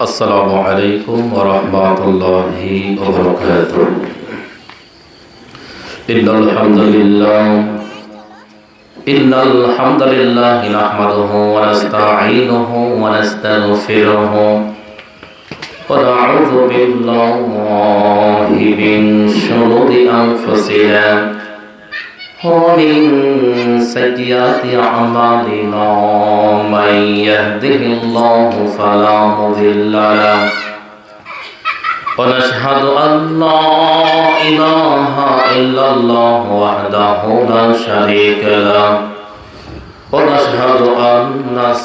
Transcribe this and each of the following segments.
আসসালামু আলাইকুম ওয়া রাহমাতুল্লাহি ওয়া বারাকাতুহু। ইন্নাল হামদালিল্লাহি নাহমাদুহু ওয়া নাস্তাঈনুহু ওয়া নাস্তাগফিরুহু ওয়া না'উযু বিল্লাহি মিন শুরুরি আনফুসিনা ওয়া মিন সাইয়্যাতি আ'মালিনা মান ইয়াহদিহিল্লাহু ফালা মুদিল্লা লাহু ونشهد أن لا إله إلا الله وحده لا شريك له ونشهد أن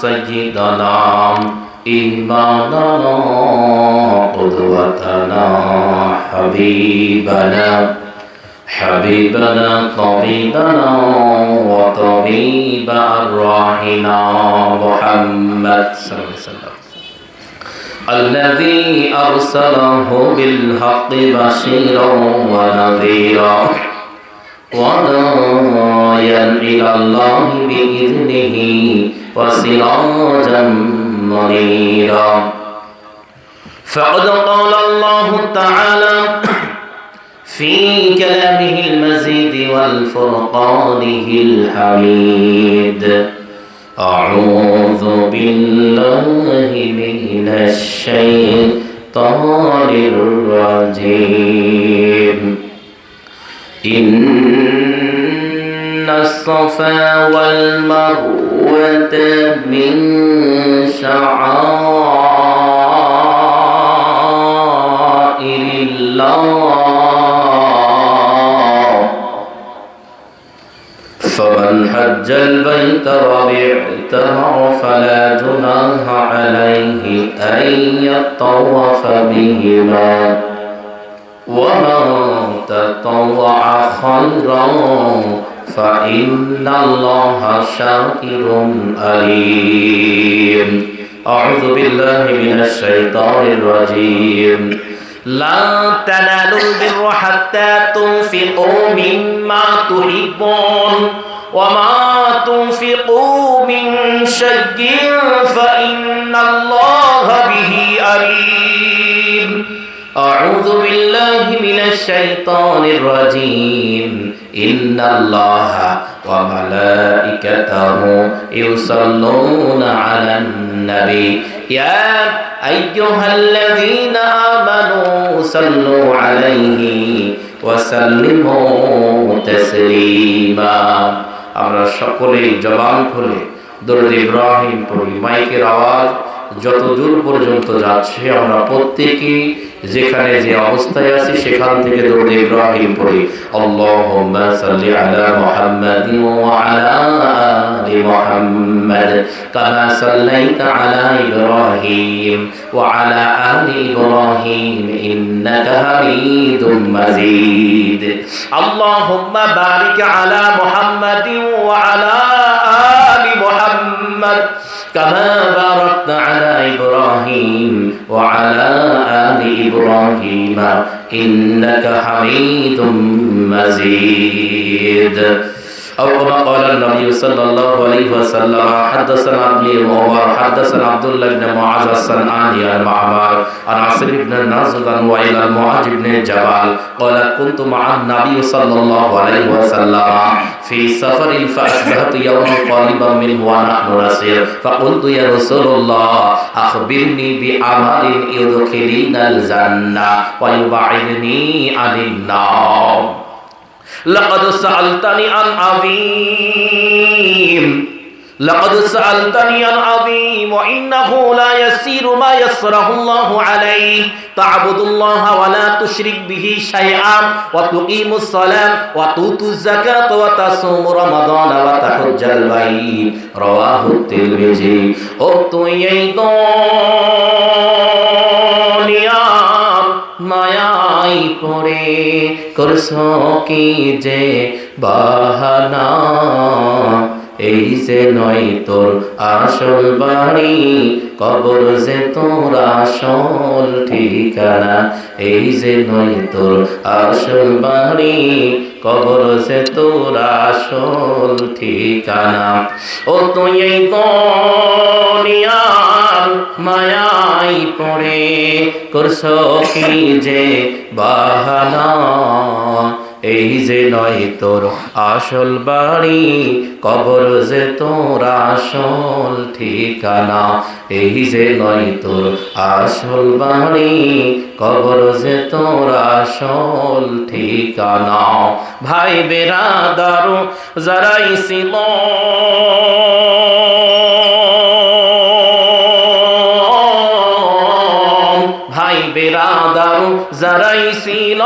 سيدنا إمامنا قدوتنا حبيبنا طبيبنا وطبيب أرواحنا محمد صلى الله عليه وسلم الذي أرسله بالحق بشيرا ونذيرا وداعيا إلى الله بإذنه وسراجا منيرا فقد قال الله تعالى في كلامه المزيد والفرقانه الحميد أعوذ بالله من الشيطان الرجيم إن الصفا والمروة من شعائر الله فمن حج البيت واعتمر فلا جناح عليه أن يطوف بهما ومن تطوع خيرا فإن الله شاكر عليم أعوذ بالله من الشيطان الرجيم لا تنالوا البر حتى تنفقوا مما تحبون وما تنفقوا من شيء فإن الله به عليم أعوذ بالله من الشيطان الرجيم إن الله وملائكته يصلون على النبي يا أيها الذين آمنوا صلوا عليه وسلموا تسليما আমরা সকলেই জবান খুলে দরুদ ইব্রাহিম পড়ি। মাইকের আওয়াজ যত দূর পর্যন্ত যাচ্ছে আমরা প্রত্যেকেই যেখানে যে অবস্থায় আছি সেখান থেকে দরুদ ইব্রাহিম পড়ি। আল্লাহুম্মা সাল্লি আলা মুহাম্মাদিন ওয়া আলা আলি মুহাম্মাদ কামা সাল্লাইতা আলা ইব্রাহিম ওয়া আলা আলি ইব্রাহিম ইন্নাকা হামিদুম মাজিদ। আল্লাহুম্মা বারিক আলা মুহাম্মাদিন ওয়া আলা আলি মুহাম্মাদ كما باركت على إبراهيم وعلى آل إبراهيم إنك حميد مجيد أو كما قال النبي صلى الله عليه وسلم حدثنا ابن عمر حدثنا عبد الله بن معاذ الصنعاني عن معمر عن عاصم بن ناصر عن وائل عن معاذ بن جبل قال كنت مع النبي صلى الله عليه وسلم في سفر فأصبحت يوما قريبا منه ونحن نسير فقلت يا رسول الله أخبرني بعمل يدخلني الجنة ويبعدني عن النار لقد سألتني عن عظيم وإنه لا يسير ما يسره الله عليه تعبد الله ولا تشرك به شيئا وتقيم الصلاة وتؤتي الزكاة وتصوم رمضان وتحج البيت رواه الترمذي মায়াই পড়ে করছো কি যে বাহানা এই যে নয় তোর আসল বাড়ি কবর যে তোর আসল ঠিকানা এই যে নয় তোর আসল বাড়ি কবর যে তোর আসল ঠিকানা ও তুই এই দুনিয়া আমার মায়াই পড়ে করছো কি যে বাহানা, এই যে নয় তোর আসল বাড়ি, কবর যে তোর আসল ঠিকানা। এই যে নয় তোর আসল বাড়ি, কবর যে তোর আসল ঠিকানা। ভাই বেরাদার যারাই ছিল ভাই বেরাদার যারাই ছিল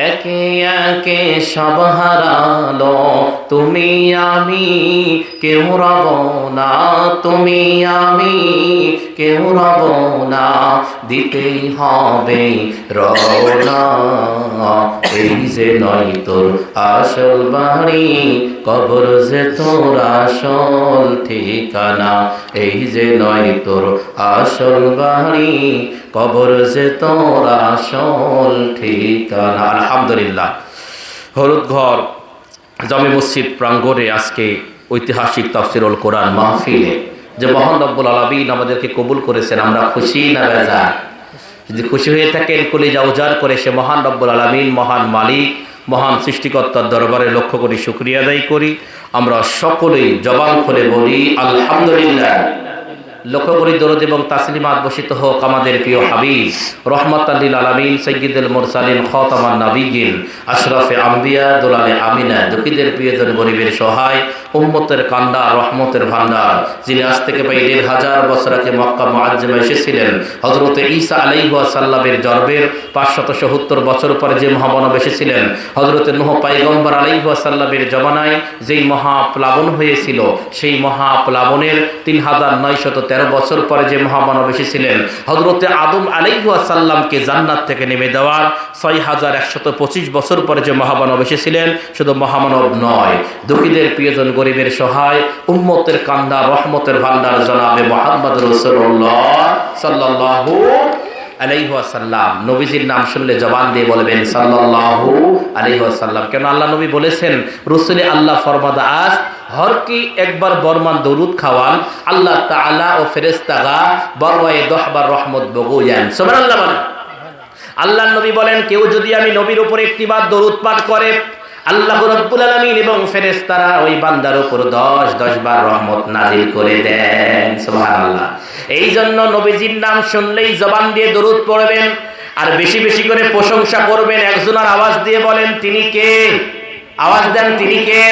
একে একে সব হারালো। তুমি আমি কেউ রব না, তুমি আমি কেউ রব না, দিতেই হবে রওনা। এই যে নয় তোর আসল বাড়ি, কবর যে তোর আসল ঠিকানা। এই যে নয় তোর আসল বাড়ি, কবর যে তোর আসল ঠিকানা। আলহামদুলিল্লাহ, হলুদঘর জামে মসজিদ প্রাঙ্গণে আজকে ঐতিহাসিক তাফসীরুল কোরআন মাহফিলে যে মহান রব্বুল আলামিন আমাদেরকে কবুল করেছেন, আমরা খুশি না বেজার? যদি খুশি হয়ে থাকেন কলিজা উজাড় করে সে মহান রব্বুল আলামিন, মহান মালিক, মহান সৃষ্টিকর্তার দরবারে লক্ষ্য করি, শুকরিয়া আদায় করি। আমরা সকলেই জবান খুলে বলি আলহামদুলিল্লাহ। লক্ষ্য করি দরুদ এবং তাসলিমাত বর্ষিত হোক আমাদের প্রিয় হাবিব রহমাতাল লিল আলামিন সাইয়্যিদুল মুরসালিন খাতামান নাবিয়্যিন আশরাফে আম্বিয়া দুলালে আমিনা, দুঃখীদের প্রিয়জন, গরিবের সহায়, উম্মতের কান্ডা, রহমতের ভান্ডার, যিনি আজ থেকে প্রায় ১,৫০০ বছর আগে মক্কা মুআজ্জামে এসেছিলেন। হযরত ঈসা আলাইহিস সালামের জন্মের ৫৭০ বছর পরে যে মহামানব এসেছিলেন, হযরত নূহ পয়গম্বর আলাইহিস সালামের জমানায় যেই মহাপ্লাবন হয়েছিল, সেই মহাপ্লাবনের ৩,৯১৩ বছর পরে যে মহামানব এসেছিলেন, হযরত আদম আলাইহিস সালামকে জান্নাত থেকে নেমে দেওয়ার ৬,১২৫ বছর পরে যে মহামানব এসেছিলেন, শুধু মহামানব নয়, দুঃখীদের প্রিয়জন, গরিবের সহায়, উম্মতের কান্ডা, রহমতের ভান্ডার জনাবে মুহাম্মদ রাসূলুল্লাহ সাল্লাল্লাহু আলাইহি ওয়াসাল্লাম। নবীজির নাম শুনলে জবান দিয়ে বলবেন সাল্লাল্লাহু আলাইহি ওয়াসাল্লাম। কেন আল্লাহ নবী বলেছেন, রসুলে আল্লাহ ফরমাদা আস হর কি একবার বরমান দরুদ খাওয়ান, আল্লাহ তাআলা ও ফেরেশতাগা বরওয়ায়ে 10 বার রহমত বগুয়ান। সুবহানাল্লাহ বলেন। আল্লাহ নবী বলেন, কেউ যদি আমি নবীর উপর একটিবার দরুদ পাঠ করে, আল্লাহ রাব্বুল আলামিন এবং ফেরেশতারা ওই বান্দার উপর 10 বার রহমত নাজিল করে দেন। সুবহানাল্লাহ। এই জন্য নবীজির নাম শুনলেই জবান দিয়ে দরুদ পড়বেন, আর বেশি বেশি করে প্রশংসা করবেন। একজনের আওয়াজ দিয়ে বলেন তিনি কে? আওয়াজ দেন তিনি কে?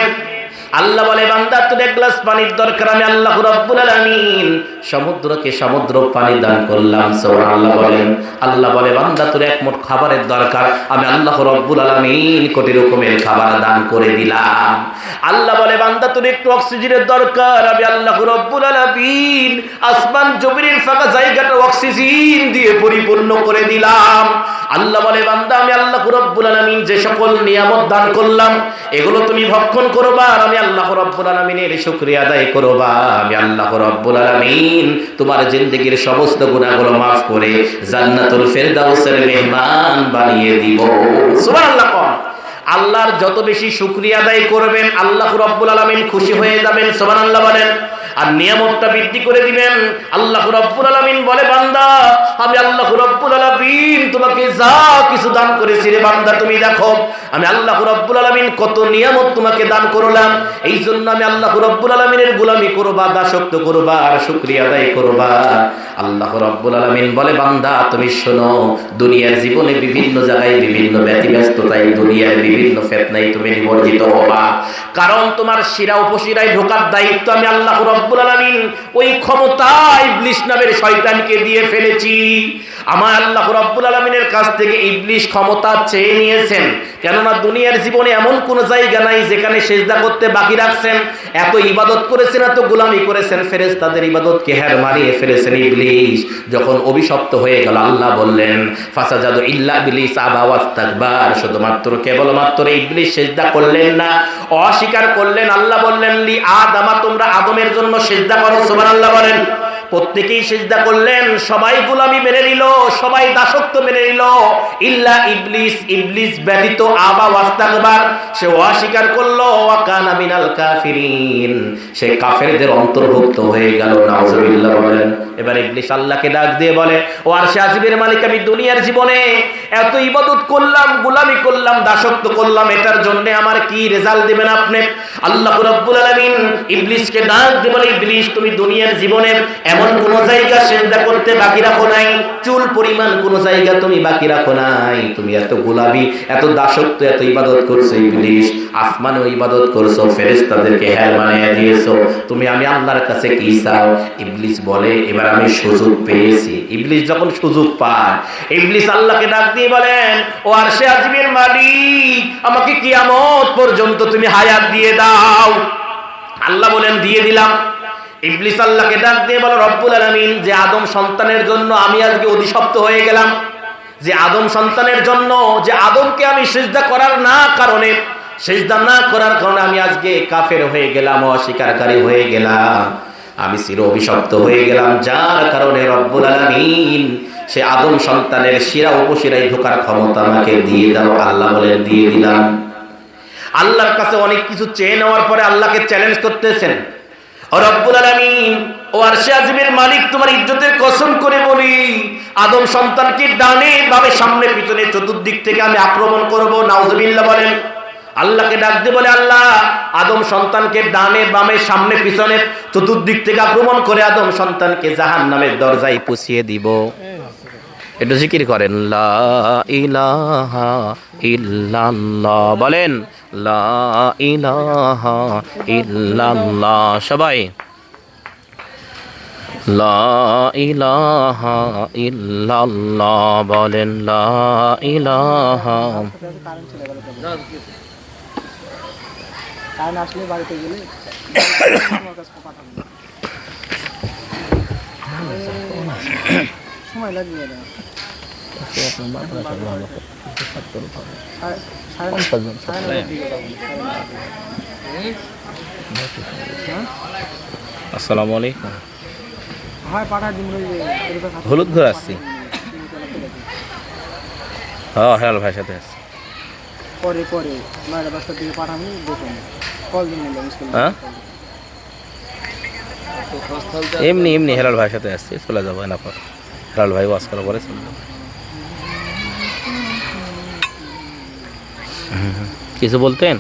আল্লাহ বলে, বান্দা তোর এক গ্লাস পানির দরকার, আমি আল্লাহ রাব্বুল আলামিন সমুদ্রকে সমুদ্র পানি দান করলাম। সুবহানাল্লাহ বলেন। আল্লাহ বলে, বান্দা তোর এক মুঠ খাবারের দরকার, আমি আল্লাহ রাব্বুল আলামিন কোটি রকমের খাবার দান করে দিলাম। আল্লাহ বলে, বান্দা তোর একটু অক্সিজেনের দরকার, আমি আল্লাহ রাব্বুল আলামিন আসমান জমিনের ফাঁকা জায়গাটা অক্সিজেন দিয়ে পরিপূর্ণ করে দিলাম। আল্লাহ বলে, বান্দা আমি আল্লাহ রাব্বুল আলামিন যে সকল নিয়ামত দান করলাম, এগুলো তুমি ভক্ষণ করবা, আর আমি আল্লাহ রাব্বুল আলামিনের শুকরিয়া আদায় করবা। আমি আল্লাহ রাব্বুল আলামিন তোমার জিন্দেগীর সমস্ত গুনাহগুলো মাফ করে জান্নাতুল ফেরদাউসের মেহমান বানিয়ে দিব। সুবহানাল্লাহ। আল্লাহর যত বেশি শুকরিয়া আদায় করবেন, আল্লাহ রাব্বুল আলামিন খুশি হয়ে যাবেন। সুবহানাল্লাহ বলেন। আর নিয়ামতটা বৃদ্ধি করে দিবেন। আল্লাহ রাব্বুল আলামিন বলে, বান্দা আমি আল্লাহ রাব্বুল আলামিন তোমাকে যা কিছু দান করেছি রে বান্দা, তুমি দেখো আমি আল্লাহ রাব্বুল আলামিন কত নিয়ামত তোমাকে দান করলাম। এই জন্য আমি আল্লাহ রাব্বুল আলামিনের গোলামি করবা, দাসত্ব করবা, আর শুকরিয়া আদায় করবা। আল্লাহ রাব্বুল আলামিন বলে, বান্দা তুমি শোনো, দুনিয়ার জীবনে বিভিন্ন জায়গায় বিভিন্ন ব্যতিব্যস্ততায়, দুনিয়ার বিভিন্ন ফিতনায় তুমি নিমজ্জিত হবা, কারণ তোমার শিরা উপশিরায় ঢোকার দায়িত্ব আমি আল্লাহ রাব্বুল আলামিন ওই ক্ষমতা ইবলিস নামের শয়তানকে দিয়ে ফেলেছি। আমার আল্লাহ রাব্বুল আলামিনের কাছ থেকে ইবলিস ক্ষমতা চেয়ে নিয়েছেন, কেননা দুনিয়ার জীবনে এমন কোন জায়গা নাই যেখানে সিজদা করতে বাকি রাখছেন। এত ইবাদত করেছেন, এত গোলামি করেছেন, ফেরেশতাদের ইবাদতকে হার মারিয়ে ফেলেছেন ইবলিস। যখন অভিশপ্ত হয়ে গেল, আল্লাহ বললেন ফাসাজাদু ইল্লা ইবলিস আবা ওয়াস্তাকবার, শুধুমাত্র কেবলমাত্র ইবলিস সিজদা করলেন না, অস্বীকার করলেন। আল্লাহ বললেন লি আদমা, তোমরা আদমের জন্য সিজদা করো। সুবহানাল্লাহ বলেন। প্রত্যেকেই সিজদা করলেন, সবাই গোলামি মেনে নিল, সবাই দাসত্ব মেনে নিল, ইল্লা ইবলিস, ইবলিস ব্যতীত আবা ওয়াস্তাকবার, সে অস্বীকার করলো, ওয়া কানা মিনাল কাফিরিন, সে কাফেরদের অন্তর্ভুক্ত হয়ে গেল। নাউজুবিল্লাহ বলেন। এবার ইবলিস আল্লাহকে ডাক দিয়ে বলে, ও আরশে আজিমের মালিক, আমি দুনিয়ার জীবনে এত ইবাদত করলাম, গোলামি করলাম, দাসত্ব করলাম, এটার জন্য আমার কি রেজাল্ট দিবেন আপনি? আল্লাহ রাব্বুল আলামিন ইবলিসকে ডাক দিয়ে বলে, ইবলিস তুমি দুনিয়ার জীবনে এমন কোন জায়গা সিজদা করতে বাকি রাখো নাই, চুল পরিমাণ কোন জায়গা তুমি বাকি রাখো নাই। তুমি এত গোলামি, এত দাসত্ব, এত ইবাদত করছো ইবলিস, আসমানেও ইবাদত করছো, ফেরেশতাদেরকে হেল বানিয়ে দিয়েছো, তুমি আমি আল্লাহর কাছে কি চাও? ইবলিস বলে, এবার আমি সুযোগ পেয়েছি। ইবলিস যখন সুযোগ পায়, ইবলিস আল্লাহকে ডাক দিয়ে বলেন, ও আরশে আজিমের মালিক, আমাকে কিয়ামত পর্যন্ত তুমি হায়াত দিয়ে দাও। আল্লাহ বলেন, দিয়ে দিলাম। ইবলিস আল্লাহকে ডাক দিয়ে বলে, রব্বুল আলামিন, যে আদম সন্তানের জন্য আমি আজকে অভিশপ্ত হয়ে গেলাম, যে আদম সন্তানের জন্য, যে আদমকে আমি সিজদা করার না কারণে, সিজদা না করার কারণে আমি আজকে কাফের হয়ে গেলাম, অস্বীকারী হয়ে গেলাম, আমি চির অভিশপ্ত হয়ে গেলাম, যার কারণে রব্বুল আলামিন সে আদম সন্তানের শিরা উপশিরায় ঢোকার ক্ষমতা আমাকে দিয়ে দাও। আল্লাহ বলেন, দিয়ে দিলাম। আল্লাহর কাছে অনেক কিছু চেয়ে নেওয়ার পরে আল্লাহকে চ্যালেঞ্জ করতেছেন, ও রব্বুল আলামিন, ও আরশে আজিমের মালিক, তোমার ইজ্জতের কসম করে বলি, আদম সন্তানকে ডানে বামে সামনে পিছনে চতুর্দিক থেকে আমি আক্রমণ করব। নাউজুবিল্লাহ বলেন। আল্লাহকে ডাক দিয়ে বলে, আল্লাহ, আদম সন্তানকে ডানে বামে সামনে পিছনে চতুর্দিক থেকে আক্রমণ করে আদম সন্তানকে জাহান্নামের দরজায় পৌঁছিয়ে দিব। একটু জিকির করেন, লা ইলাহা ইল্লাল্লাহ, বলেন লা ইলাহা ইল্লাল্লাহ, সবাই লা ইলাহা ইল্লাল্লাহ, বলেন লা ইলাহা। আসলে বাড়িতে গেলে সময় লাগবে না। আসসালামু আলাইকুম। হয় পাঠা দিন হলুদ ঘর আসছি। হ্যাঁ হ্যাঁ ভাই সাথে আসছি। পরে পরে 9:00-10টার দিকে পাঠাবো, দেখুন কল দিন স্কুল। হ্যাঁ এমনি এমনি হেলাল ভাইয়ের সাথে আসছি, চলে যাবো না পর। হেলাল ভাই ওয়াজ করা পরে চলে যাবো। কিছু বলতেন?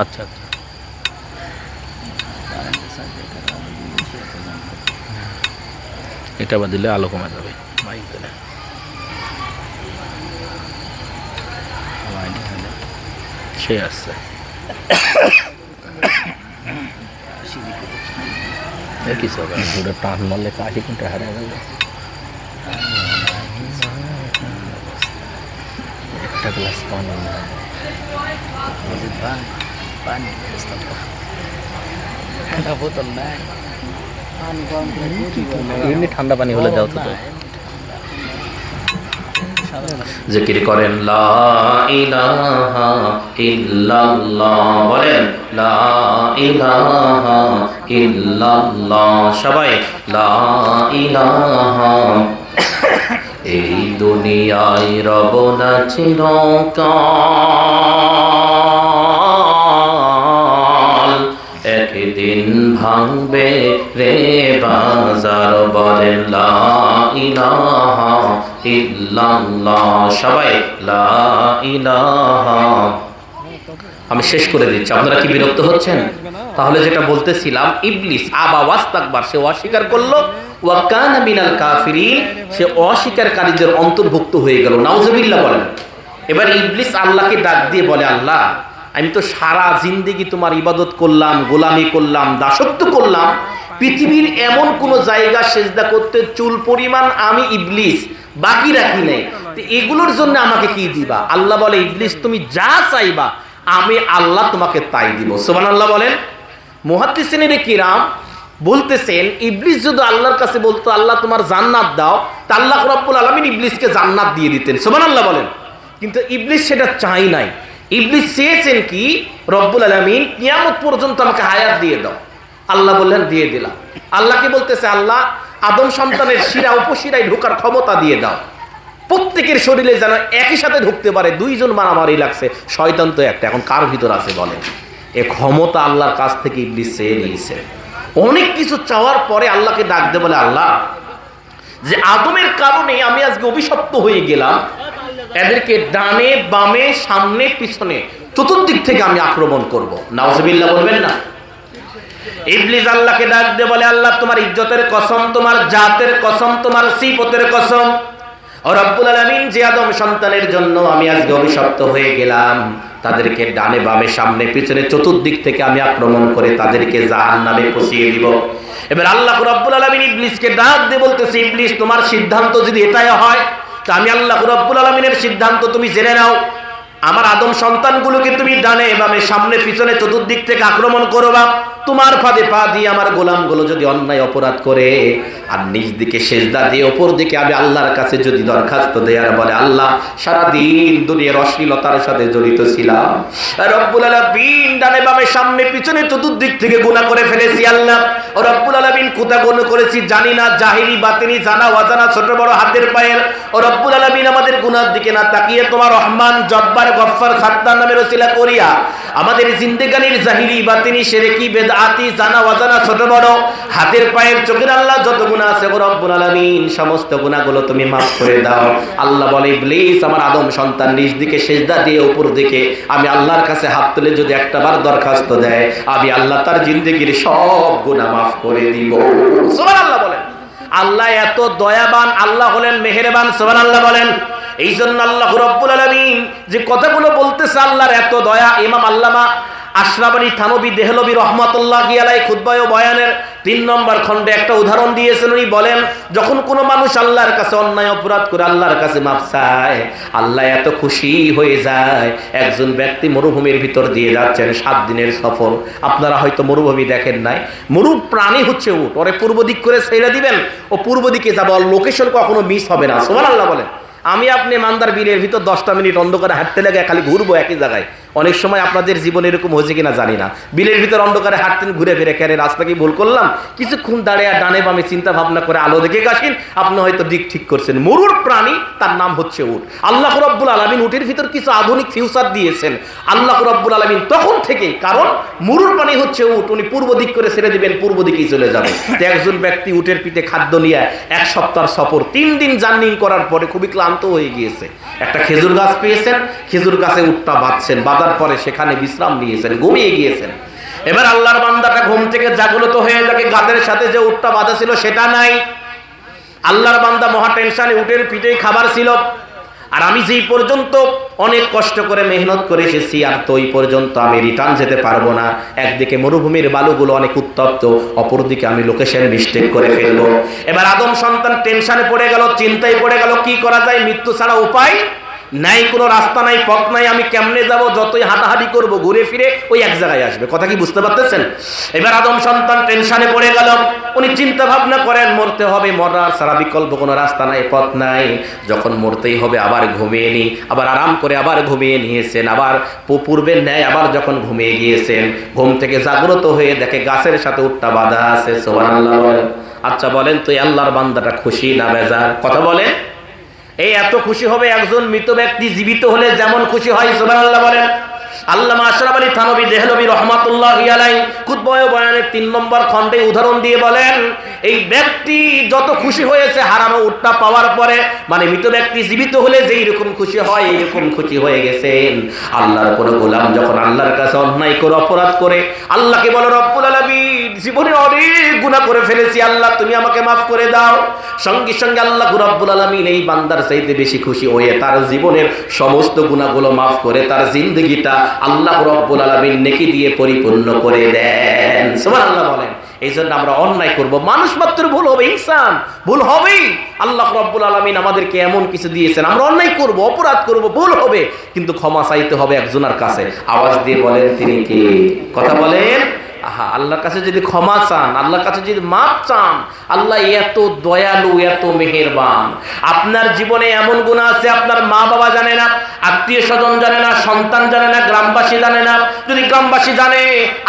আচ্ছা আচ্ছা, এটা আবার দিলে আলো কমে যাবে। মাইক দিলে সে আসছে, কিছু হবে না, দুটো টান মারলে কাশি কোনটা হারিয়ে যাবে। একটা গ্লাস পানি, বোতল নাই, এমনি ঠান্ডা পানি হলে দাও তো। জিকির করেন, লা ইলাহা ইল্লাল্লাহ, বলেন লা ইলাহা ইল্লাল্লাহ, সবাই লা ইলাহা। এই দুনিয়ায় রব না চিরকাল, একদিন ভাঙবে রে বাজার, বলেন লা ইলাহা ইল্লাল্লাহ, সবাই লা ইলাহা। আমি শেষ করে দিচ্ছি, আপনারা কি বিরক্ত হচ্ছেন? তাহলে যেটা বলতেছিলাম, ইবলিস আবা ওয়াস্তাকবার, সে অস্বীকার করলো, ওয়া কানা মিনাল কাফিরিন, সে অস্বীকারীদের অন্তর্ভুক্ত হয়ে গেল। নাউজুবিল্লাহ বলেন। এবার ইবলিস আল্লাহকে ডাক দিয়ে বলে, আল্লাহ, আমি তো সারা জিন্দেগি তোমার ইবাদত করলাম, গোলামি করলাম, দাসত্ব করলাম, পৃথিবীর এমন কোন জায়গা সেজদা করতে চুল পরিমাণ আমি ইবলিস বাকি রাখি নাই, তো এগুলোর জন্য আমাকে কি দিবা? আল্লাহ বলে, ইবলিস তুমি যা চাইবা আমি আল্লাহ তোমাকে তাই দিব। সুবহানাল্লাহ বলেন। মুহাদ্দিসিনে কিরাম বলতেছেন, ইবলিস যদি আল্লাহর কাছে বলতো, আল্লাহ তোমার জান্নাত দাও, তা আল্লাহ রাব্বুল আলামিন ইবলিসকে জান্নাত দিয়ে দিতেন। সুবহানাল্লাহ বলেন। কিন্তু ইবলিস সেটা চাই নাই। ইবলিস চেয়েছেন কি, রব্বুল আলামিন কিয়ামত পর্যন্ত আমাকে হায়াত দিয়ে দাও। আল্লাহ বললেন দিয়ে দিলাম। আল্লাহকে বলতেছে, আল্লাহ আদম সন্তানের শিরা উপশিরায় ঢোকার ক্ষমতা দিয়ে দাও, প্রত্যেকের শরীরে যেন একই সাথে ঢুকতে পারে। দুইজন মারামারি লাগছে, শয়তান তো একটা, এখন কার ভিতর আছে বলে? এ ক্ষমতা আল্লাহর কাছ থেকে ইবলিস চেয়ে নিয়েছে। অনেক কিছু চাওয়ার পরে আল্লাহকে ডাক দে, বলে আল্লাহ যে আদমের কারণে আমি আজকে অভিশপ্ত হয়ে গেলাম, এদেরকে ডানে বামে সামনে পিছনে চতুর্দিক থেকে আমি আক্রমণ করব। নাউজুবিল্লাহ বলবেন না? ইবলিস আল্লাহকে ডাক দে, বলে আল্লাহ তোমার ইজ্জতের কসম, তোমার জাতের কসম, তোমার সিফতের কসম, রব্বুল আলামিন যে আদম সন্তানের জন্য আমি আজকে অভিশপ্ত হয়ে গেলাম, তাদেরকে ডানে বামে সামনে পিছনে চতুর্দিক থেকে আমি আক্রমণ করে তাদেরকে জাহান্নামে পৌঁছিয়ে দিব। এবার আল্লাহ রব্বুল আলামিন ইবলিসকে ডাক দিয়ে বলতেছে, ইবলিস তোমার সিদ্ধান্ত যদি এটাই হয়, তা আমি আল্লাহ রব্বুল আলামিনের সিদ্ধান্ত তুমি জেনে নাও। আমার আদম সন্তানগুলোকে তুমি ডানে বামে সামনে পিছনে চতুর্দিক থেকে আক্রমণ করবা। তোমার ফাঁদে পা দিয়ে আমার গোলামগুলো যদি অন্যায় অপরাধ করে আর নিজ দিকে সেজদা দিয়ে ওপর দিকে আমি আল্লাহর কাছে যদি দরখাস্ত দেয় আর বলে, আল্লাহ সারাদিন দুনিয়ার অশ্লীলতার সাথে জড়িত ছিলাম, রব্বুল আলামিন ডানে বামে সামনে পিছনে চতুর্দিক থেকে গুনাহ করে ফেলেছি, আল্লাহ রব্বুল আলামিন কোথা গুনাহ করেছি জানি না, জাহিরি বাতিনি জানা অজানা ছোট বড় হাতের পায়ের, রব্বুল আলামিন আমাদের গুনার দিকে না তাকিয়ে তোমার রহমান জব্বার গফফার সাত্তার নামের ওসিলা করিয়া আমাদের জিন্দেগানির জাহিরি বাতিনি শিরকি বেদআতি জানা অজানা ছোট বড় হাতের পায়ের চোখের আল্লাহ যত গুনাহ আছে রব্বুল আলামিন সমস্ত গুনাহগুলো তুমি মাফ করে দাও। আল্লাহ বলে, ইবলিস আমার আদম সন্তান নিজ দিকে সেজদা দিয়ে উপর দিকে আমি আল্লাহর কাছে হাত তুলে যদি একটাবার দরখাস্ত দেয়, আমি আল্লাহ তার জিন্দেগির সব গুনাহ মাফ করে দিব। সুবহানাল্লাহ বলেন। আল্লাহ এত দয়াবান, আল্লাহ হলেন মেহেরবান। সুবহানাল্লাহ বলেন। এই জন্য আল্লাহ রব্বুল আলামিন যে কথাগুলো বলতেছে, আল্লাহর এত দয়া। ইমাম আল্লামা আশরাফ আলী থানভী দেহলভী রহমাতুল্লাহি আলাইহি খুতবায়ে ও বয়ানের 3 নম্বর খণ্ডে একটা উদাহরণ দিয়েছেন। উনি বলেন, যখন কোনো মানুষ আল্লাহর কাছে অন্যায় অপরাধ করে আল্লাহর কাছে মাফ চায়, আল্লাহ এত খুশি হয়ে যায়। একজন ব্যক্তি মরুভূমির ভিতর দিয়ে যাচ্ছেন, 7 দিনের সফর। আপনারা হয়তো মরুভূমি দেখেন নাই। মরু প্রাণী হচ্ছে উট, ওরে পূর্ব দিক করে ছেড়ে দিবেন, ও পূর্ব দিকে যাবে, ওর লোকেশন কখনো মিস হবে না। সুবহানাল্লাহ বলেন। আমি আপনি মান্দার বিলের ভিতর 10টা মিনিট অন্ধকারে হাঁটতে লাগে, খালি ঘুরবো একই জায়গায়। অনেক সময় আপনাদের জীবনে এরকম হয়েছে কিনা জানি না, বিলের ভিতর অন্ধকারে হাঁটতেন, ঘুরে ফিরে কেন রাস্তা কি ভুল করলাম, কিছুক্ষণ দাঁড়িয়ে ডানে বামে চিন্তা ভাবনা করে আলো দেখে গেছেন, আপনি হয়তো দিক ঠিক করছেন। মরুর প্রাণী, তার নাম হচ্ছে উট। আল্লাহ রাব্বুল আলামিন উটের ভিতর কিছু আধুনিক ফিউচার দিয়েছেন আল্লাহ রাব্বুল আলামিন তখন থেকেই, কারণ মরুর প্রাণী হচ্ছে উট, উনি পূর্ব দিক করে ছেড়ে দিবেন, পূর্ব দিকেই চলে যাবে। তো একজন ব্যক্তি উটের পিঠে খাদ্য নিয়ে 1 সপ্তাহ সফর, 3 দিন জার্নি করার পরে খুবই ক্লান্ত হয়ে গিয়েছে। একটা খেজুর গাছ পেয়েছেন, খেজুর গাছে উটটা বাঁধছেন, বাঁধার পরে সেখানে বিশ্রাম নিয়েছেন, ঘুমিয়ে গিয়েছেন। এবার আল্লাহর বান্দাটা ঘুম থেকে জাগ্রত হয়ে যাকে গাছের সাথে যে উটটা বাঁধা ছিল সেটা নাই। আল্লাহর বান্দা মহা টেনশনে, উটের পিঠে খাবার ছিল, আর আমি যেই পর্যন্ত অনেক কষ্ট করে মেহনত করে এসেছি, আর তো ওই পর্যন্ত আমি রিটার্ন যেতে পারবো না। একদিকে মরুভূমির বালুগুলো অনেক উত্তপ্ত, অপরদিকে আমি লোকেশন মিস্টেক করে ফেলবো। এবার আদম সন্তান টেনশনে পড়ে গেল, চিন্তায় পড়ে গেল, কি করা যায়, মৃত্যু ছাড়া উপায় নাই, কোনো রাস্তা নাই, পথ নাই, আমি কেমনে যাব, যতই হাঁটাহাঁটি করব ঘুরে ফিরে ওই এক জায়গায় আসবে। কথা কি বুঝতে পারতেছেন? এবার আদম সন্তান টেনশনে পড়ে গেল, উনি চিন্তা ভাবনা করেন, মরতে হবে, মরার ছাড়া বিকল্প কোনো রাস্তা নাই, পথ নাই, যখন মরতেই হবে আবার ঘুমিয়ে নি, আবার আরাম করে আবার ঘুমিয়ে নিয়েছেন, আবার পূর্বের ন্যায় আবার যখন ঘুমিয়ে গিয়েছেন, ঘুম থেকে জাগ্রত হয়ে দেখে গাছের সাথে উটটা বাঁধা আছে। সুবহানাল্লাহ বলেন। আচ্ছা বলেন তো, এই আল্লাহর বান্দাটা খুশি না বেজার? কথা বলেন। এই এত খুশি হবে একজন মৃত ব্যক্তি জীবিত হলে যেমন খুশি হয়। সুবহানাল্লাহ বলেন। আল্লামা আশরাফ আলী থানভী দেহলভী রহমাতুল্লাহি আলাইহি খুতবায়ে বয়ানের 3 নম্বর খণ্ডে উদাহরণ দিয়ে বলেন, এই ব্যক্তি যত খুশি হয়েছে হারানো উটটা পাওয়ার পরে, মানে মৃত ব্যক্তি জীবিত হলে যেই রকম খুশি হয় এইরকম খুশি হয়ে গেছেন। আল্লাহর কোনো গোলাম যখন আল্লাহর কাছে অন্যায় করে অপরাধ করে আল্লাহকে বলে, রব্বুল আলামিন জীবনে অনেক গুনাহ করে ফেলেছি, আল্লাহ তুমি আমাকে মাফ করে দাও, সঙ্গে সঙ্গে আল্লাহ রব্বুল আলামিন এই বান্দার চাইতে বেশি খুশি হয়ে তার জীবনের সমস্ত গুনাহগুলো মাফ করে তার জিন্দেগিটা আল্লাহ রাব্বুল আলামিন নেকি দিয়ে পরিপূর্ণ করে দেন। সুবহানাল্লাহ বলেন। এই জন্য আমরা অন্যায় করব, মানুষ মাত্র ভুল হবে, ইনসান ভুল হবেই। আল্লাহ রাব্বুল আলামিন আমাদেরকে এমন কিছু দিয়েছেন, আমরা অন্যায় করব, অপরাধ করব, ভুল হবে, কিন্তু ক্ষমা চাইতে হবে একজনের কাছে। আওয়াজ দিয়ে বলেন তিনি কে? কথা বলেন। আহা, আল্লাহর কাছে যদি ক্ষমা চান, আল্লাহর কাছে যদি মাপ চান, আল্লাহ এত দয়ালু, এত মেহেরবান। আপনার জীবনে এমন গুনাহ আছে আপনার মা বাবা জানে না, আত্মীয় স্বজন জানে না, সন্তান জানে না, গ্রামবাসী জানে না। যদি গ্রামবাসী জানে,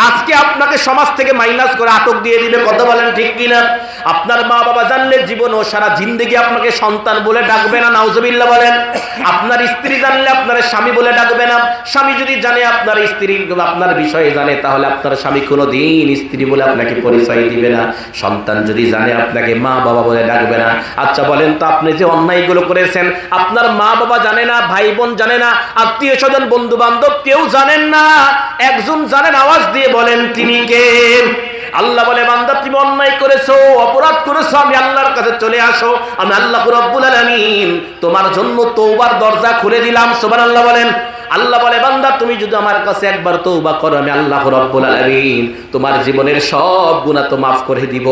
আজকে আপনাকে সমাজ থেকে মাইনাস করে আটক দিয়ে দিবে। কথা বলেন ঠিক কিনা? আপনার মা বাবা জানলে জীবন ও সারা জিন্দেগি আপনাকে সন্তান বলে ডাকবে না, নাউজুবিল্লাহ বলেন। আপনার স্ত্রী জানলে আপনার স্বামী বলে ডাকবে না। স্বামী যদি জানে আপনার স্ত্রী আপনার বিষয়ে জানে, তাহলে আপনার স্বামী কোনোদিন স্ত্রী বলে আপনাকে পরিচয় দিবে না। সন্তান যদি জানে আপনাকে মা বাবা বলে ডাকবে না। আচ্ছা বলেন তো, আপনি যে অন্যায়গুলো করেছেন, আপনার মা বাবা জানে না, ভাই বোন জানে না, আত্মীয় স্বজন বন্ধু বান্ধব কেউ জানেন না, একজন জানেন, আওয়াজ দিয়ে বলেন তিনি কে? আল্লাহ বলে, বান্দা তুমি অন্যায় করেছো, অপরাধ করেছো, আমি আল্লাহর কাছে চলে আসো, আমি আল্লাহ রাব্বুল আলামিন তোমার জন্য তওবার দরজা খুলে দিলাম। সুবহানাল্লাহ বলেন। আল্লাহ বলে, বান্দা তুমি যদি আমার কাছে একবার তওবা করো, আমি আল্লাহ রাব্বুল আলামিন তোমার জীবনের সব গুনাহ তো মাফ করে দিব।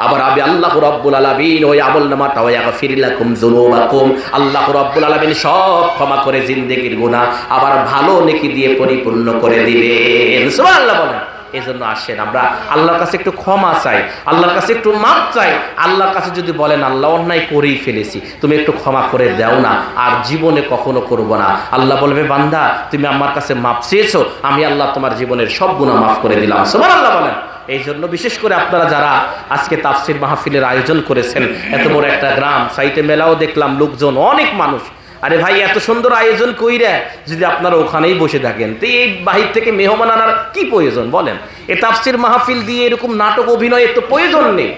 আবার আমি আল্লাহ রাব্বুল আলামিন ওই আমলনামাটা ইয়াগফির লাকুম যুনুবাকুম, আল্লাহ রাব্বুল আলামিন সব ক্ষমা করে জিন্দেগির গুনাহ আবার ভালো নেকি দিয়ে পরিপূর্ণ করে দিবেন। সুবহানাল্লাহ বলেন। এই জন্য আসেন আমরা আল্লাহর কাছে একটু ক্ষমা চাই, আল্লাহর কাছে একটু মাপ চাই। আল্লাহর কাছে যদি বলেন, আল্লাহ অন্যায় করেই ফেলেছি, তুমি একটু ক্ষমা করে দাও না, আর জীবনে কখনো করব না। আল্লাহ বলবে, বান্দা তুমি আমার কাছে মাপ চেয়েছো, আমি আল্লাহ তোমার জীবনের সব গুনাহ মাফ করে দিলাম। সুবহানাল্লাহ বলেন। এই জন্য বিশেষ করে আপনারা যারা আজকে তাফসীর মাহফিলের আয়োজন করেছেন, এত বড় একটা গ্রাম, সাইটে মেলাও দেখলাম, লোকজন অনেক মানুষ। আরে ভাই, এত সুন্দর আয়োজন কইরা যদি আপনারা ওখানেই বসে থাকেন, তো এই বাহির থেকে মেহমান আনার কি প্রয়োজন বলেন? এ তাফসীর মাহফিল দিয়ে এরকম নাটক অভিনয়ের তো প্রয়োজন নেই।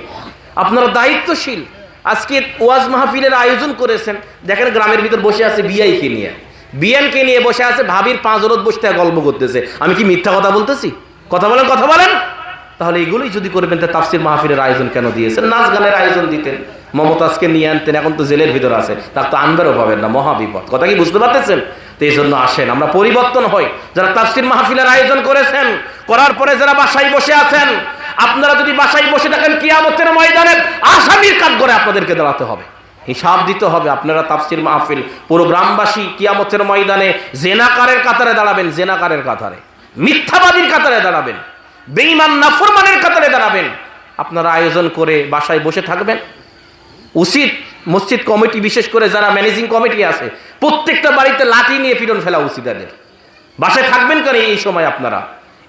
আপনারা দায়িত্বশীল। আজকে ওয়াজ মাহফিলের আয়োজন করেছেন, দেখেন গ্রামের ভিতর বসে আছে বিআইকে নিয়ে, বিএনকে নিয়ে বসে আছে, ভাবির পাঁচ রোদ বসতে গল্প করতেছে। আমি কি মিথ্যা কথা বলতেছি? কথা বলেন, কথা বলেন। তাহলে এগুলোই যদি করবেন, তা তাফসীর মাহফিলের আয়োজন কেন দিয়েছেন? নাচ গানের আয়োজন দিতেন, মমতাজকে নিয়ে আনতেন, এখন তো জেলের ভিতর আছে, তার তো আনবেরও পাবেন না, মহাবিপদ। কথা কি বুঝতে পারতেছেন? তো এই জন্য আসেন আমরা পরিবর্তন হই। যারা তাফসীর মাহফিলের আয়োজন করেছেন, করার পরে যারা বাসায় বসে আছেন, আপনারা যদি বাসায় বসে থাকেন, কিয়ামতের ময়দানে আসামির কাঠগড়ায় আপনাদেরকে দাঁড়াতে হবে, হিসাব দিতে হবে। আপনারা তাফসীর মাহফিল, পুরো গ্রামবাসী কিয়ামতের ময়দানে জেনাকারের কাতারে দাঁড়াবেন, জেনাকারের কাতারে, মিথ্যাবাদীর কাতারে দাঁড়াবেন, বেঈমান নাফরমানের কাতারে দাঁড়াবেন। আপনারা আয়োজন করে বাসায় বসে থাকবেন। উচিত মসজিদ কমিটি, বিশেষ করে যারা ম্যানেজিং কমিটি আছে, প্রত্যেকটা বাড়িতে লাঠি নিয়ে পিটন ফেলা উচিত তাদের। বাসায় থাকবেন কেন এই সময়? আপনারা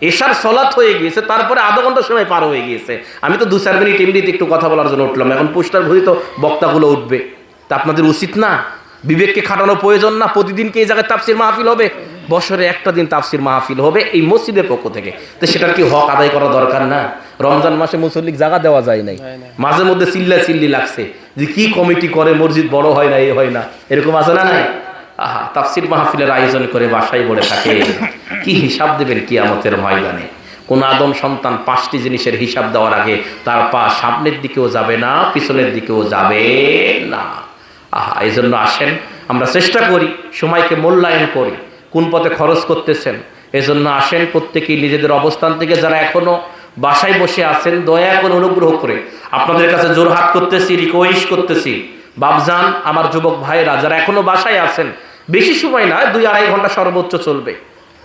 এশার সলাত হয়ে গিয়েছে, তারপরে আধা ঘন্টা সময় পার হয়ে গিয়েছে। আমি তো 2-4 মিনিট এমনিতে একটু কথা বলার জন্য উঠলাম, এখন পোস্টার ঘুরি তো বক্তাগুলো উঠবে। তা আপনাদের উচিত না? বিবেককে খাটানো প্রয়োজন না? প্রতিদিনকে এই জায়গায় তাফসীর মাহফিল হবে, বছরে একটা দিন তাফসীর মাহফিল হবে এই মসজিদের পক্ষ থেকে, তো সেটার কি হক আদায় করা দরকার না? রমজান মাসে মুসল্লিক জায়গা দেওয়া যায় নাই, মাঝে মধ্যে চিল্লি লাগছে যে কি কমিটি করে, মসজিদ বড় হয় না, এই হয় না, এরকম আছে না? নাই। আহা, তাফসীর মাহফিলের আয়োজন করে বাসায় পড়ে থাকে, কি হিসাব দেবেন কিয়ামতের ময়দানে? কোন আদম সন্তান 5টি জিনিসের হিসাব দেওয়ার আগে তার পা সামনের দিকেও যাবে না, পিছনের দিকেও যাবে না। আহা, এই জন্য আসেন আমরা চেষ্টা করি, সময়কে মূল্যায়ন করি, কোন পথে খরচ করতেছেন। এজন্য আসেন প্রত্যেকেই নিজেদের অবস্থান থেকে, যারা এখনো বাসায় বসে আছেন, দয়া করে অনুগ্রহ করে আপনাদের কাছে জোরহাট করতেছি, রিকোয়েস্ট করতেছি, বাপজান, আমার যুবক ভাইরা যারা এখনো বাসায় আছেন, বেশি সময় না, 2-2.5 ঘন্টা সর্বোচ্চ চলবে,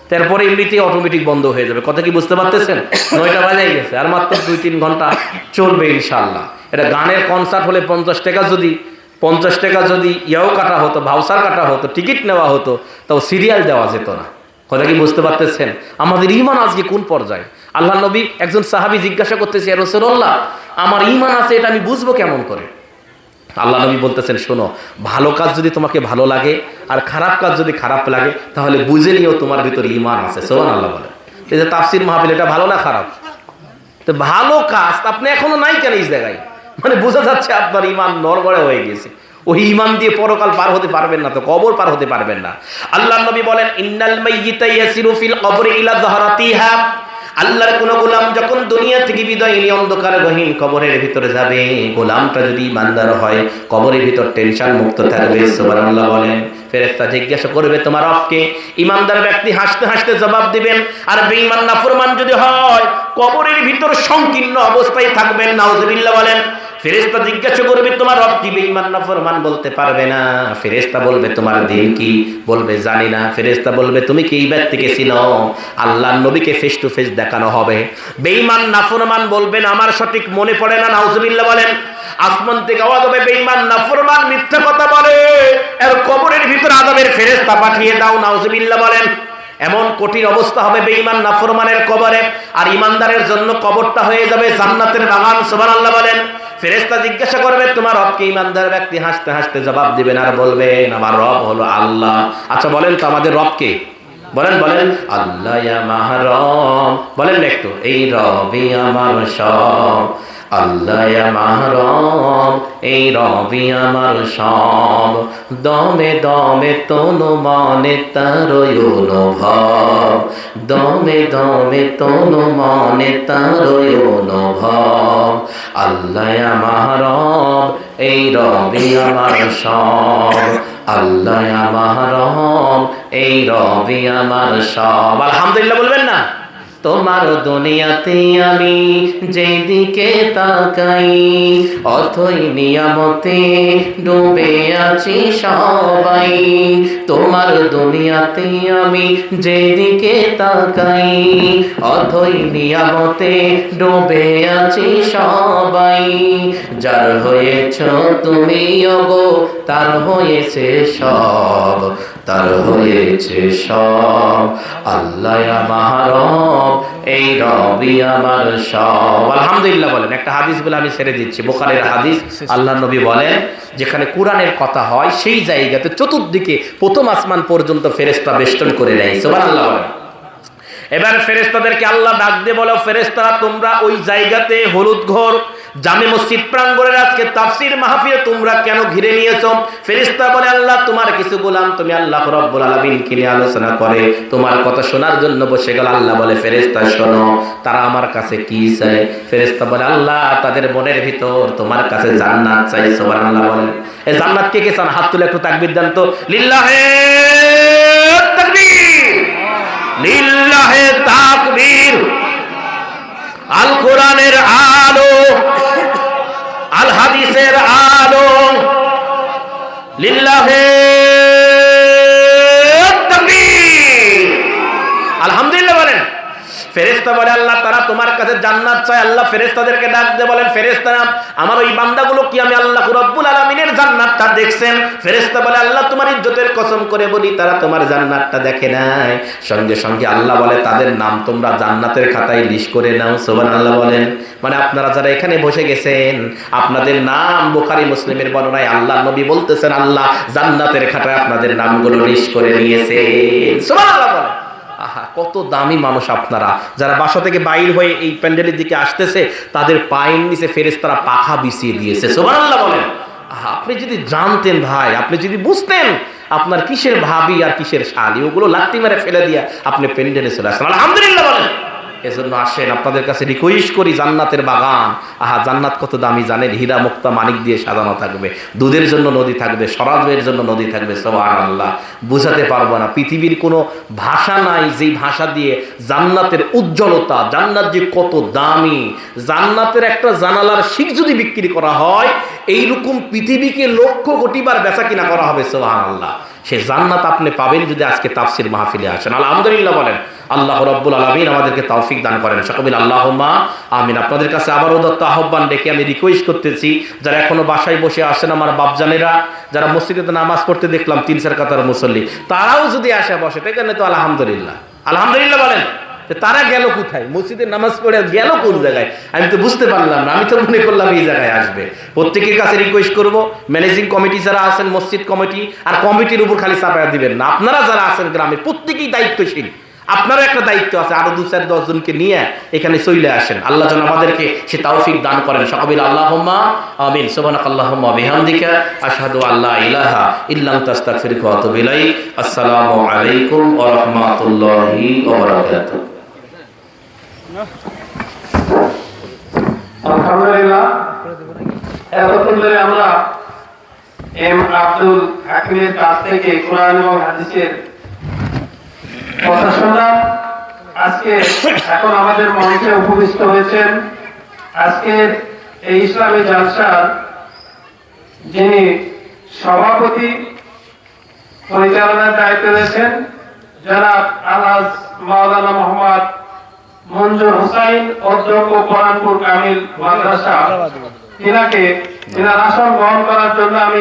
তারপরে এমনিতেই অটোমেটিক বন্ধ হয়ে যাবে। কথা কি বুঝতে পারতেছেন? 9টা বাজাই গেছে, আর মাত্র 2-3 ঘন্টা চলবে ইনশাল্লাহ। এটা গানের কনসার্ট হলে 50 টাকা যদি ইয়াও কাটা হতো, ভাউচার কাটা হতো, টিকিট নেওয়া হতো, তাও সিরিয়াল দেওয়া যেত না। কথা কি বুঝতে পারতেছেন? আমাদের ঈমান আজকে কোন পর্যায়ে? আল্লাহ নবী, একজন সাহাবী জিজ্ঞাসা করতেছে, ইয়া রাসূলুল্লাহ, আমার ঈমান আছে, এটা আমি বুঝবো কেমন করে? আল্লাহ নবী বলতেছেন, শোনো, ভালো কাজ যদি তোমাকে ভালো লাগে আর খারাপ কাজ যদি খারাপ লাগে, তাহলে বুঝে নিও তোমার ভিতরে ঈমান আছে। সুবহানাল্লাহ বলে। এই যে তাফসীর মাহফিল, এটা ভালো না খারাপ? তো ভালো কাজ আপনি এখনো নাই কেন এই জায়গায়? মানে বোঝা যাচ্ছে আপনার ঈমান নড়বড়ে হয়ে গেছে। ওই ঈমান দিয়ে পরকাল পার হতে পারবেন না, তো কবর পার হতে পারবেন না। আল্লাহ নবী বলেন, ইন্নাল মাইয়িতা ইয়াসিরু ফিল কবরি ইলা যাহরাতিহা, আল্লাহর কোন গোলাম যখন দুনিয়া থেকে বিদায় নিয়ে অন্ধকার গহীন কবরের ভিতরে যাবে, গোলামটা যদি ইমানদার হয়, কবরের ভিতর টেনশন মুক্ত থাকবে। সুবহানাল্লাহ বলেন। ফেরেশতা জিজ্ঞাসা করবে তোমার রবকে, ইমানদার ব্যক্তি হাসতে হাসতে জবাব দিবেন, আর বেঈমান নাফরমান যদি হয়, কবরের ভিতর সংকীর্ণ অবস্থায় থাকবেন। নাউজুবিল্লাহ বলেন। ফেরেশতা জিজ্ঞাসা করবে তোমার রব কি? বেঈমান নাফরমান বলতে পারবে না। ফেরেশতা বলবে তোমার দিন কি? বলবে জানি না। ফেরেশতা বলবে তুমি কি এই ব্যক্তিকে চিনো? আল্লাহর নবীকে ফেস টু ফেস দেখানো হবে। বেঈমান নাফরমান বলবেন আমার সঠিক মনে পড়ে না, নাউজুবিল্লাহ বলেন। আসমান থেকে আওয়াজ হবে বেঈমান নাফরমান মিথ্যা কথা বলে, এর কবরের ভিতর আযাবের ফেরেশতা পাঠিয়ে দাও, নাউজুবিল্লাহ বলেন। এমন কঠিন অবস্থা হবে বেঈমান নাফরমানের কবরে, আর ইমানদারের জন্য কবরটা হয়ে যাবে জান্নাতের বাগান, সুবহানাল্লাহ বলেন। ফেরেশতা জিজ্ঞাসা করবে তোমার রব কে? ইমানদার ব্যক্তি হাসতে হাসতে জবাব দিবেন আর বলবেন আমার রব হলো আল্লাহ। আচ্ছা বলেন তো আমাদের রব কে? বলেন বলেন। আল্লাহ ইয়া মাহরম, বলেন না একটু। এই রবি আমার সব, আল্লাহ ইয়া মাহরম, এই রবি আমার সব, দমে দমে তনু মনে তার অনুভব, দমে দমে তনু মনে তার অনুভব, আল্লাহ ইয়া মাহরম, এই রবি আমার সব, আল্লাহ ইয়া মাহরম, এই রবি আমার সব। আলহামদুলিল্লাহ বলবেন না? তোমার দুনিয়াতে আমি যেদিকে তাকাই, অথই নিয়ামতে ডুবে আছি সবাই। তোমার দুনিয়াতে আমি যেদিকে তাকাই, অথই নিয়ামতে ডুবে আছি সবাই। যার হয়েছ তুমি ওগো তার হয়েছে সব, তার হয়েছে সব, আল্লাহ আমার রব, এই রবি আমার সব। আলহামদুলিল্লাহ বলেন। একটা হাদিস বলে আমি ছেড়ে দিচ্ছি, বুখারীর হাদিস। আল্লাহর নবী বলেন যেখানে কোরআনের কথা হয় সেই জায়গাতে চতুর্দিকে প্রথম আসমান পর্যন্ত ফেরেশতা বেষ্টন করে নেয়, সুবহানাল্লাহ বলেন। এবার ফেরেশতাদেরকে আল্লাহ ডাক দিয়ে বলো ফেরেশতারা তোমরা ওই জায়গাতে হলুদ ঘর জামে মসজিদ প্রাঙ্গণের আজকে তাফসীর মাহফিলে তোমরা কেন ঘিরে নিয়েছো? ফেরেশতা বলে আল্লাহ তোমার কিছু গোলাম তুমি আল্লাহ রাব্বুল আলামিনকে নিয়ে আলোচনা করে তোমার কথা শোনার জন্য বসে গেল। আল্লাহ বলে ফেরেশতা শোনো তারা আমার কাছে কি চায়? ফেরেশতা বলে আল্লাহ তাদের মনের ভিতর তোমার কাছে জান্নাত চাই, সুবহানাল্লাহ বলেন। এই জান্নাত কে কে চান? হাত তুলে একটু তাকবীর দেন তো। লিল্লাহে তাকবীর, লিল্লাহে তাকবীর। আল কোরআনের আলো, আল হাদিসের আলো, লিল্লাহে তাকবীর। আলহামদুলিল্লাহ বলেন। ফেরেশতা বলে আল্লাহ তারা তোমার কাছে জান্নাত চায়। আল্লাহ ফেরেশতাদেরকে ডাক দিয়ে বলেন ফেরেশতারা আমার ওই বান্দাগুলো কি আমি আল্লাহ রাব্বুল আলামিনের জান্নাতটা দেখছেন? ফেরেশতা বলে আল্লাহ তোমার ইজ্জতের কসম করে বলি তারা তোমার জান্নাতটা দেখে নাই। সঙ্গে সঙ্গে আল্লাহ বলে তাদের নাম তোমরা জান্নাতের খাতায় লিস্ট করে নাও, সুবহানাল্লাহ বলেন। মানে আপনারা যারা এখানে বসে গেছেন আপনাদের নাম বুখারী মুসলিমের বর্ণনায় আল্লাহ নবী বলতেছেন আল্লাহ জান্নাতের খাতায় আপনাদের নামগুলো লিস্ট করে নিয়েছে, সুবহানাল্লাহ বলেন। আহা কত দামি মানুষ আপনারা। যারা বাসা থেকে বাইর হয়ে এই প্যান্ডেলের দিকে আসতেছে তাদের পায়ের নিচে ফেরেশতারা পাখা বিছিয়ে দিয়েছে, সুবহানাল্লাহ বলেন। আহা আপনি যদি জানতেন ভাই, আপনি যদি বুঝতেন আপনার কিসের ভাবি আর কিসের শালি ওগুলো লাত্তি মেরে ফেলে দিয়া আপনি প্যান্ডেলে চলে আসেন, আলহামদুলিল্লাহ বলেন। এজন্য আসেন আপনাদের কাছে রিকোয়েস্ট করি জান্নাতের বাগান। আহা জান্নাত কত দামি জানেন? হীরা মুক্তা মানিক দিয়ে সাজানো থাকবে, দুধের জন্য নদী থাকবে, সরাজের জন্য নদী থাকবে, সুবহানাল্লাহ। বুঝাতে পারবো না, পৃথিবীর কোনো ভাষা নাই যেই ভাষা দিয়ে জান্নাতের উজ্জ্বলতা, জান্নাত যে কত দামি, জান্নাতের একটা জানালার শিক যদি বিক্রি করা হয় এইরকম পৃথিবীকে লক্ষ কোটি বার বেচা কিনা করা হবে, সুবহানাল্লাহ। সে জান্নাত আপনি পাবেন যদি আজকে তাফসীর মাহফিলে আসেন, আলহামদুলিল্লাহ বলেন। আল্লাহ রাব্বুল আলামিন আমাদেরকে তৌফিক দান করেন, সকলে আল্লাহুম্মা আমিন। আপনাদের কাছে আবারও দত্ত আহ্বান ডেকে আমি রিকোয়েস্ট করতেছি যারা এখনো বাসায় বসে আসেন আমার বাপজানেরা, যারা মসজিদে নামাজ পড়তে দেখলাম 3-4 কাতার মুসল্লি, তারাও যদি আসে বসে এখানে তো আলহামদুলিল্লাহ, আলহামদুলিল্লাহ বলেন। তারা গেল কোথায়? মসজিদে নামাজ পড়ে গেল কোন জায়গায়? আমি তো বুঝতে পারলাম না, আমি তো মনে করলাম এই জায়গায় আসবে। প্রত্যেকের কাছে রিকোয়েস্ট করব ম্যানেজিং কমিটি যারা আছেন, মসজিদ কমিটি আর কমিটির উপর খালি চাপায়া দিবেন না, আপনারা যারা আছেন গ্রামের প্রত্যেকেই দায়িত্বশীল, আপনারও একটা দায়িত্ব আছে, আরো 2-4-10 জনকে নিয়ে এখানে চলে আসেন। আল্লাহ যেন আমাদেরকে সে তৌফিক দান করেন, সকলে আল্লাহুম্মা আমিন। সুবহানাকাল্লাহুম্মা বিহামদিকা আশহাদু আল্লা ইলাহা ইল্লা আনতা আস্তাগফিরুকা ওয়া আতুবু ইলাইক। আসসালামু আলাইকুম ওয়া রাহমাতুল্লাহি ওয়া বারাকাতুহু। আলহামদুলিল্লাহ, এতক্ষণ ধরে আমরা এম আব্দুল হাকিমের কাছ থেকে কোরআন এবং হাদিসের কথা শুনলাম। আজকে এখন আমাদের মঞ্চে উপবিষ্ট হয়েছেন আজকের এই ইসলামী জালসার যিনি সভাপতি পরিচালনার দায়িত্বে রয়েছেন জনাব আলহাজ মাওলানা মোহাম্মদ মঞ্জুর হুসাইন, অধ্যক্ষ কোরআনপুর কামিল মাদ্রাসা, তিনার আসন গ্রহণ করার জন্য আমি